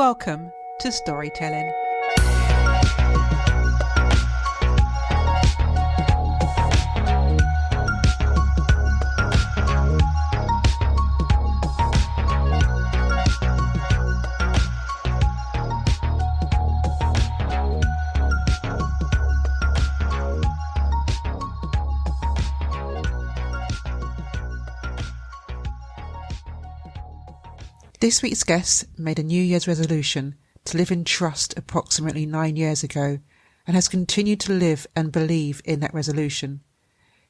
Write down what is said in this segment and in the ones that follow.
Welcome to Storytelling. This week's guest made a New Year's resolution to live in trust approximately 9 years ago and has continued to live and believe in that resolution.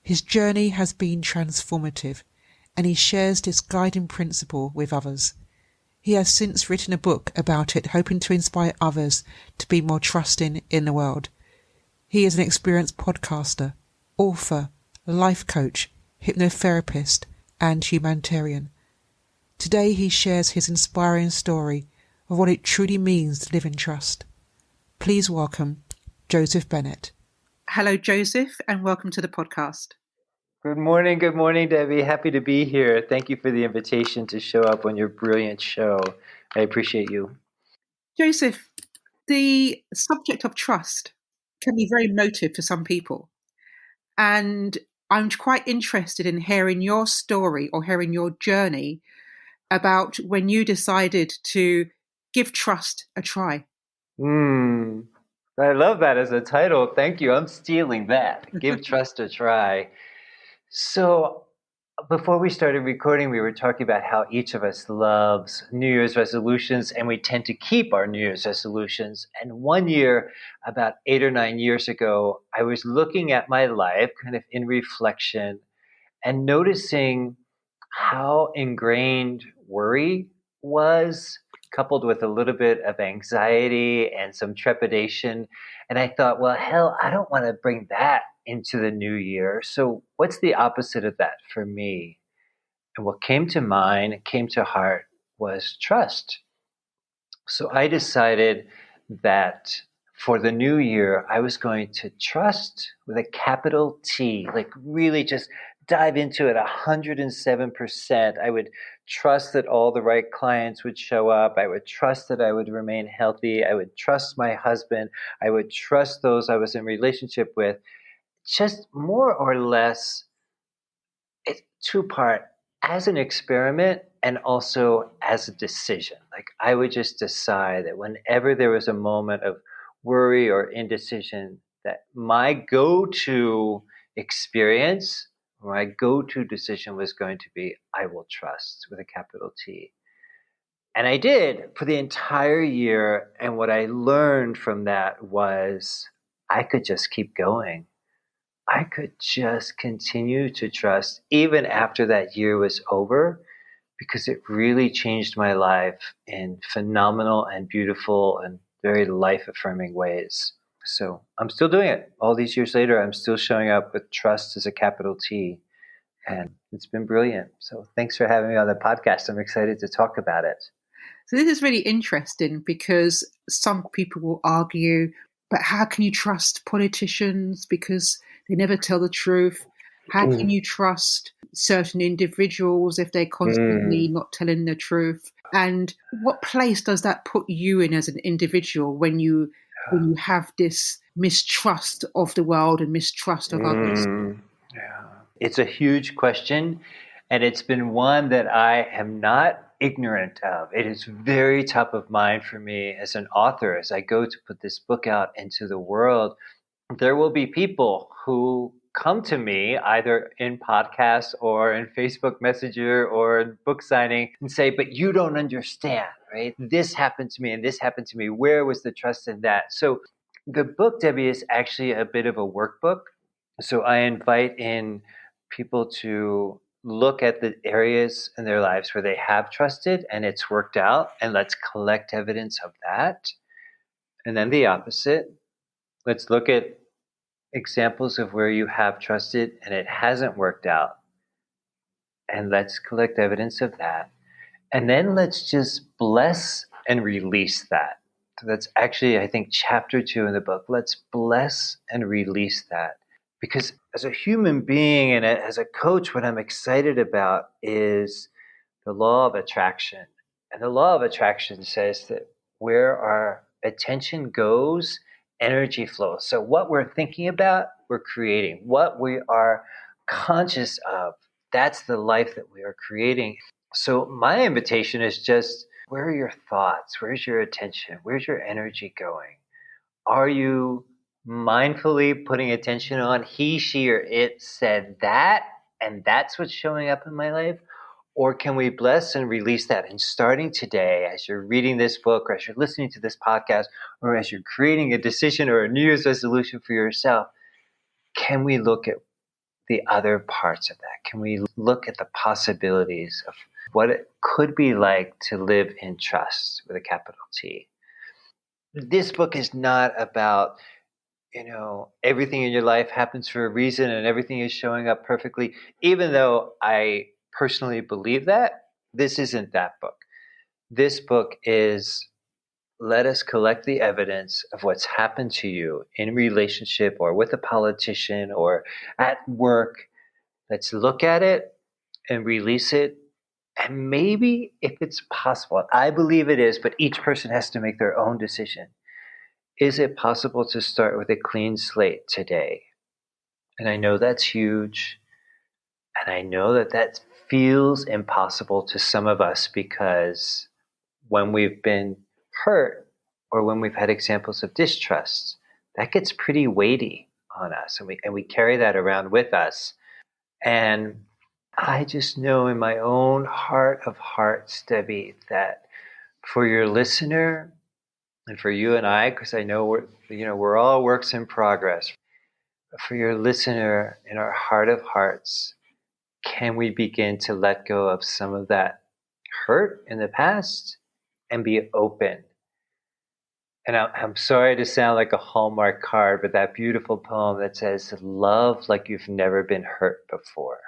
His journey has been transformative and he shares this guiding principle with others. He has since written a book about it, hoping to inspire others to be more trusting in the world. He is an experienced podcaster, author, life coach, hypnotherapist and humanitarian. Today he shares his inspiring story of what it truly means to live in trust. Please welcome Joseph Bennett. Hello, Joseph, and welcome to the podcast. Good morning, Debbie. Happy to be here. Thank you for the invitation to show up on your brilliant show. I appreciate you. Joseph, the subject of trust can be very emotive for some people. And I'm quite interested in hearing your story or hearing your journey about when you decided to give trust a try. I love that as a title. Thank you. I'm stealing that. Give trust a try. So before we started recording, we were talking about how each of us loves New Year's resolutions, and we tend to keep our New Year's resolutions. And one year, about 8 or 9 years ago, I was looking at my life kind of in reflection and noticing how ingrained worry was, coupled with a little bit of anxiety and some trepidation. And I thought, well, hell, I don't want to bring that into the new year. So what's the opposite of that for me? And what came to mind, came to heart, was trust. So I decided that for the new year, I was going to trust with a capital T, like really just dive into it 107%. I would trust that all the right clients would show up. I would trust that I would remain healthy. I would trust my husband. I would trust those I was in relationship with. Just more or less, it's two-part, as an experiment and also as a decision. Like I would just decide that whenever there was a moment of worry or indecision, that my go-to experience, my go-to decision was going to be, I will trust with a capital T. And I did for the entire year. And what I learned from that was I could just keep going. I could just continue to trust even after that year was over, because it really changed my life in phenomenal and beautiful and very life-affirming ways. So I'm still doing it. All these years later, I'm still showing up with trust as a capital T. And it's been brilliant. So thanks for having me on the podcast. I'm excited to talk about it. So this is really interesting because some people will argue, but how can you trust politicians because they never tell the truth? How can you trust certain individuals if they're constantly not telling the truth? And what place does that put you in as an individual when you have this mistrust of the world and mistrust of others? Yeah. It's a huge question, and it's been one that I am not ignorant of. It is very top of mind for me as an author. As I go to put this book out into the world, there will be people who come to me either in podcasts or in Facebook Messenger or in book signing and say, but you don't understand, right? This happened to me and this happened to me. Where was the trust in that? So the book, Debbie, is actually a bit of a workbook. So I invite in people to look at the areas in their lives where they have trusted and it's worked out, and let's collect evidence of that. And then the opposite. Let's look at examples of where you have trusted and it hasn't worked out. And let's collect evidence of that. And then let's just bless and release that. So that's actually, I think, chapter 2 in the book. Let's bless and release that. Because as a human being and as a coach, what I'm excited about is the law of attraction. And the law of attraction says that where our attention goes, energy flows. So what we're thinking about, we're creating. What we are conscious of, that's the life that we are creating. So my invitation is just, where are your thoughts? Where's your attention? Where's your energy going? Are you mindfully putting attention on he, she, or it said that, and that's what's showing up in my life? Or can we bless and release that? And starting today, as you're reading this book, or as you're listening to this podcast, or as you're creating a decision or a New Year's resolution for yourself, can we look at the other parts of that? Can we look at the possibilities of what it could be like to live in trust with a capital T? This book is not about, everything in your life happens for a reason and everything is showing up perfectly. Even though I personally believe that, this isn't that book. This book is, let us collect the evidence of what's happened to you in relationship or with a politician or at work. Let's look at it and release it. And maybe if it's possible, I believe it is, but each person has to make their own decision. Is it possible to start with a clean slate today? And I know that's huge. And I know that that feels impossible to some of us because when we've been hurt or when we've had examples of distrust, that gets pretty weighty on us. And we carry that around with us. And I just know in my own heart of hearts, Debbie, that for your listener and for you and I, because I know we're all works in progress. For your listener, in our heart of hearts, can we begin to let go of some of that hurt in the past and be open? And I'm sorry to sound like a Hallmark card, but that beautiful poem that says, love like you've never been hurt before.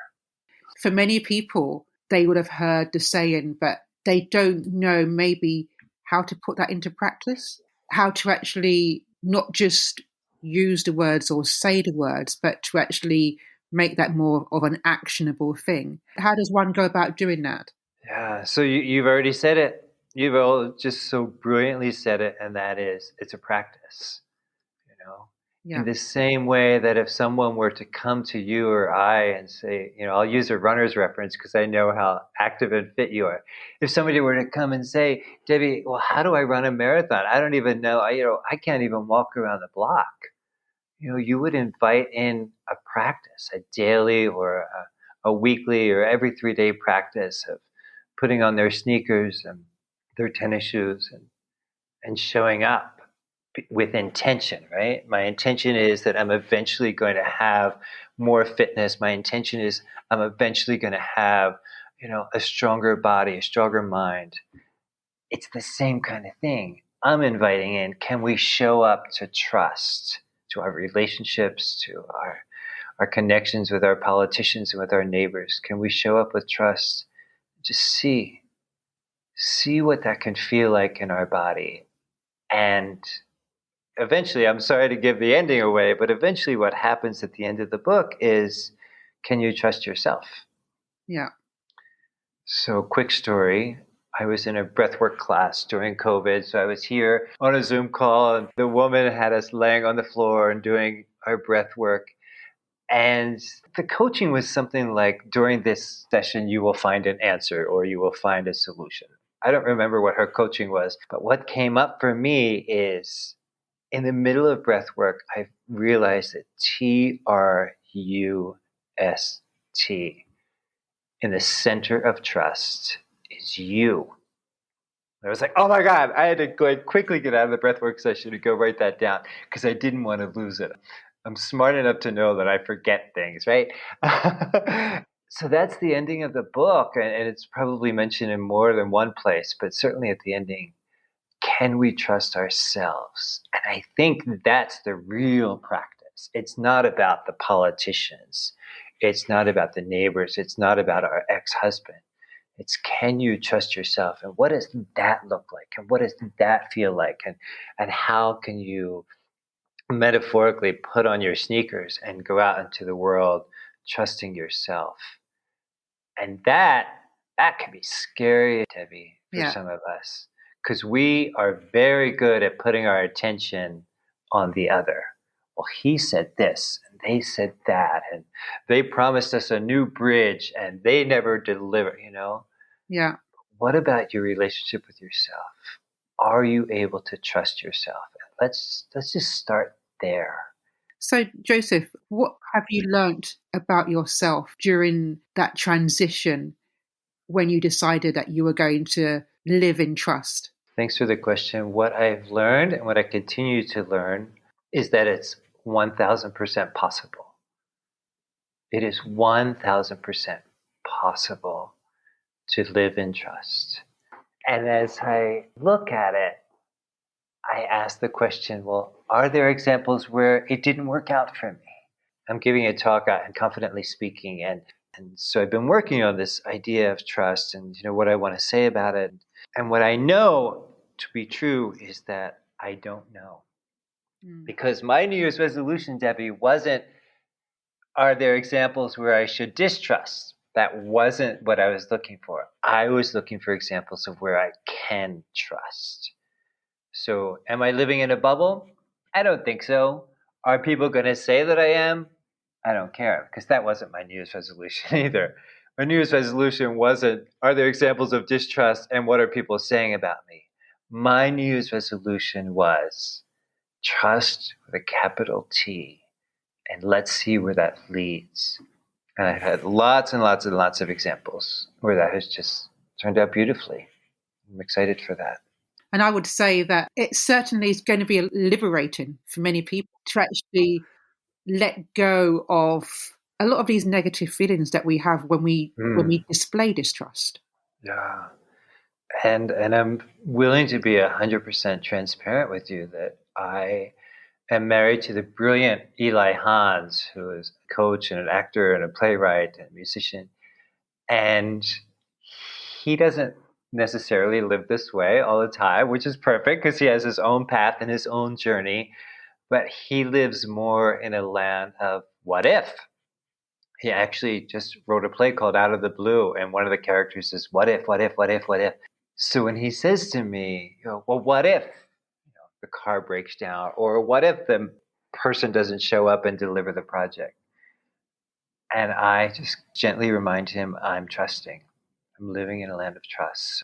For many people, they would have heard the saying, but they don't know maybe how to put that into practice, how to actually not just use the words or say the words, but to actually make that more of an actionable thing. How does one go about doing that? Yeah, so you've already said it. You've all just so brilliantly said it, and that is, it's a practice. Yeah. In the same way that if someone were to come to you or I and say, I'll use a runner's reference because I know how active and fit you are. If somebody were to come and say, Debbie, well, how do I run a marathon? I don't even know. I can't even walk around the block. You would invite in a practice, a daily or a weekly or every 3-day practice of putting on their sneakers and their tennis shoes and showing up with intention, right? My intention is that I'm eventually going to have more fitness. My intention is I'm eventually going to have, a stronger body, a stronger mind. It's the same kind of thing. I'm inviting in, can we show up to trust, to our relationships, to our connections with our politicians and with our neighbors? Can we show up with trust? Just see what that can feel like in our body. And eventually, I'm sorry to give the ending away, but eventually what happens at the end of the book is, can you trust yourself? Yeah. So quick story. I was in a breathwork class during COVID. So I was here on a Zoom call and the woman had us laying on the floor and doing our breathwork. And the coaching was something like, during this session, you will find an answer or you will find a solution. I don't remember what her coaching was, but what came up for me is, in the middle of breath work, I realized that TRUST, in the center of trust, is you. I was like, oh my God, I had to quickly get out of the breathwork session to go write that down because I didn't want to lose it. I'm smart enough to know that I forget things, right? So that's the ending of the book. And it's probably mentioned in more than one place, but certainly at the ending. Can we trust ourselves? And I think that's the real practice. It's not about the politicians. It's not about the neighbors. It's not about our ex-husband. It's, can you trust yourself? And what does that look like? And what does that feel like? And how can you metaphorically put on your sneakers and go out into the world trusting yourself? And that can be scary, Debbie, for some of us. because we are very good at putting our attention on the other. Well, he said this and they said that, and they promised us a new bridge and they never deliver, Yeah. What about your relationship with yourself? Are you able to trust yourself? Let's just start there. So, Joseph, what have you learnt about yourself during that transition when you decided that you were going to live in trust? Thanks for the question. What I've learned and what I continue to learn is that it's 1,000% possible. It is 1,000% possible to live in trust. And as I look at it, I ask the question, well, are there examples where it didn't work out for me? I'm giving a talk on confidently speaking, and so I've been working on this idea of trust and what I want to say about it. And what I know to be true is that I don't know. Because my New Year's resolution, Debbie, wasn't, are there examples where I should distrust? That wasn't what I was looking for. I was looking for examples of where I can trust. So am I living in a bubble? I don't think so. Are people going to say that I am? I don't care, because that wasn't my New Year's resolution either. My New Year's resolution wasn't, are there examples of distrust and what are people saying about me? My New Year's resolution was trust with a capital T, and let's see where that leads. And I've had lots and lots and lots of examples where that has just turned out beautifully. I'm excited for that. And I would say that it certainly is going to be liberating for many people to actually let go of a lot of these negative feelings that we have when we display distrust. Yeah. And I'm willing to be 100% transparent with you that I am married to the brilliant Eli Hans, who is a coach and an actor and a playwright and a musician. And he doesn't necessarily live this way all the time, which is perfect because he has his own path and his own journey. But he lives more in a land of what if. He actually just wrote a play called Out of the Blue, and one of the characters is what if, what if, what if, what if. So when he says to me, well, what if the car breaks down, or what if the person doesn't show up and deliver the project? And I just gently remind him, I'm trusting. I'm living in a land of trust.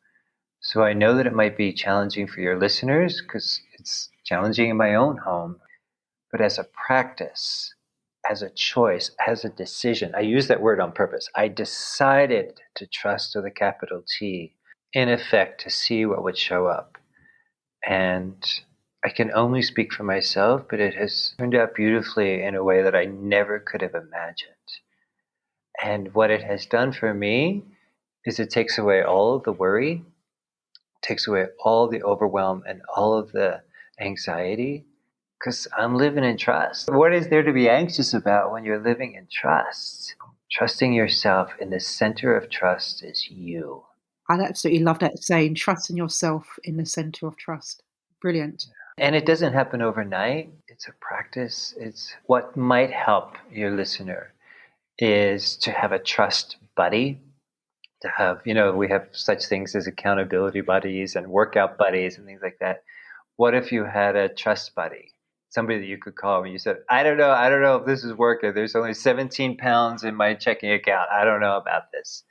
So I know that it might be challenging for your listeners because it's challenging in my own home. But as a practice, as a choice, as a decision, I use that word on purpose. I decided to trust with a capital T, in effect, to see what would show up. And I can only speak for myself, but it has turned out beautifully in a way that I never could have imagined. And what it has done for me is it takes away all of the worry, takes away all the overwhelm and all of the anxiety, because I'm living in trust. What is there to be anxious about when you're living in trust? Trusting yourself in the center of trust is you. I absolutely love that saying, trusting yourself in the center of trust. Brilliant. And it doesn't happen overnight. It's a practice. It's what might help your listener is to have a trust buddy, to have, we have such things as accountability buddies and workout buddies and things like that. What if you had a trust buddy? Somebody that you could call when you said, I don't know if this is working. There's only 17 pounds in my checking account. I don't know about this.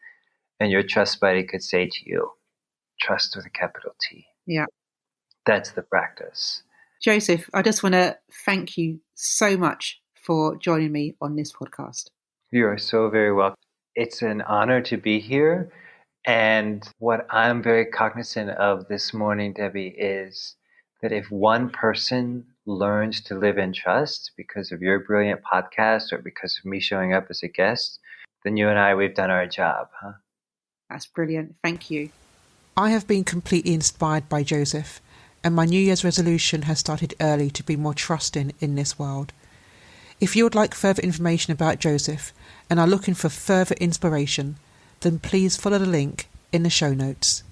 And your trust buddy could say to you, trust with a capital T. Yeah. That's the practice. Joseph, I just want to thank you so much for joining me on this podcast. You are so very welcome. It's an honor to be here. And what I'm very cognizant of this morning, Debbie, is that if one person learns to live in trust because of your brilliant podcast or because of me showing up as a guest, then you and I, we've done our job, huh? That's brilliant. Thank you. I have been completely inspired by Joseph, and my New Year's resolution has started early to be more trusting in this world. If you would like further information about Joseph and are looking for further inspiration, then please follow the link in the show notes.